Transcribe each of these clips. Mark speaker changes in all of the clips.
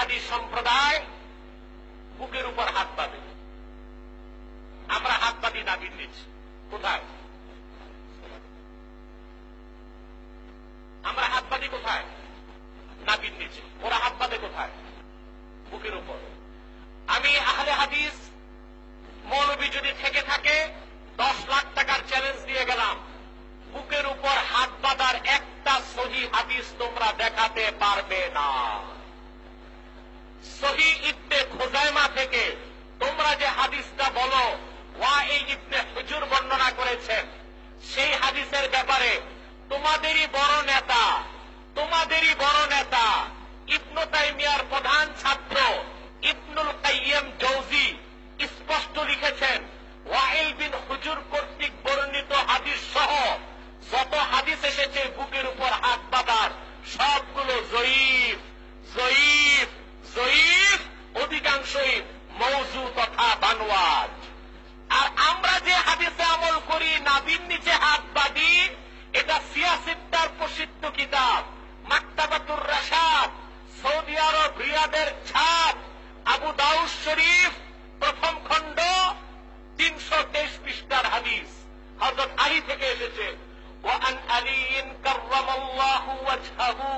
Speaker 1: হাদিস সম্প্রদায় বুকের উপর হাত বাঁধে, আমরা হাত বাঁধি নাভির নিচে। কোথায়? আমরা হাত বাঁধি কোথায়? নাভির নিচে। ওরা হাত বাঁধে কোথায়? বুকের উপর। আমি আহলে হাদিস মৌলবী যদি থেকে থাকে 10 লাখ টাকার চ্যালেঞ্জ দিয়ে গেলাম, বুকের উপর হাত বাঁধার একটা সহিহ হাদিস তোমরা দেখাতে পারবে না। সহিহ ইবনে খুজাইমা থেকে তোমরা যে হাদিসটা বলো ওয়াইল ইবনে হুজুর বর্ণনা করেছেন, সেই হাদিসের ব্যাপারে তোমাদেরই বড় নেতা ইবনে তাইমিয়ার প্রধান ছাত্র ইবনুল কাইয়্যিম জৌজি স্পষ্ট লিখেছেন, ওয়াইল বিন হুজুর কর্তৃক বর্ণিত হাদিস সহ যত হাদিস এসেছে বুকের উপর হাত বাঁধার, সবগুলো জয়ীফ, অধিকাংশই মওযু তথা বানোয়াট। আর আমরা যে হাদিসে আমল করি, নাভির নিচে হাত বাঁধি, এটা সিয়াসিত্তার প্রসিদ্ধ কিতাব মাকতাবাতুর রাশাদ, সৌদি আরব রিয়াদের ছাপ, আবু দাউদ শরীফ প্রথম খণ্ড 323 পৃষ্ঠার হাদিস। হযরত আলী থেকে এসেছে, ওয়ান আলীন কাররামাল্লাহু ওয়াজহাহু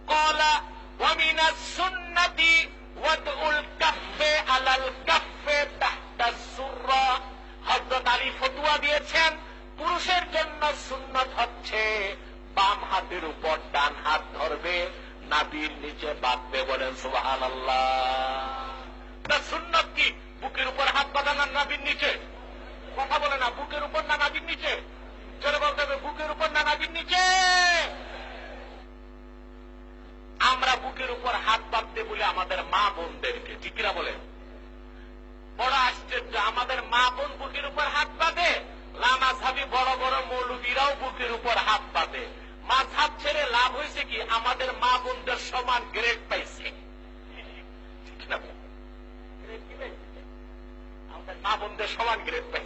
Speaker 1: ক্বালা ওয়া মিনাস সুন্নাতি ওয়াদউল কাফফে আলাল কাফফে তাহতাস সুররা। হযরত আলী ফতোয়া দিয়েছেন, পুরুষের জন্য সুন্নাত হচ্ছে বাম হাতের উপর ডান হাত ধরবে, নাভির নিচে বাঁধবে। বলেন সুবহানাল্লাহ। তা সুন্নাত কি? বুকের উপর হাত বাঁধা না নাভির নিচে? কথা বলে না, বুকের উপর না নাভির নিচে? চলে বলতে হবে বুকের উপর না নাভির নিচে। আমরা বুকের উপর হাত বাঁধতে বলে আমাদের মা বোনদেরকে, ঠিক কিনা বলেন? বড় আশ্চর্য, আমাদের মা বোন বুকের উপর হাত বাঁধে, লামাযহাবী বড় বড় মৌলবীরাও বুকের উপর হাত বাঁধে। মাযহাব ছেড়ে লাভ হয়েছে কি? আমাদের মা বোনদের সমান গ্রেড পাইছে, ঠিক না? আমাদের মা বোনদের সমান গ্রেড পাইছে।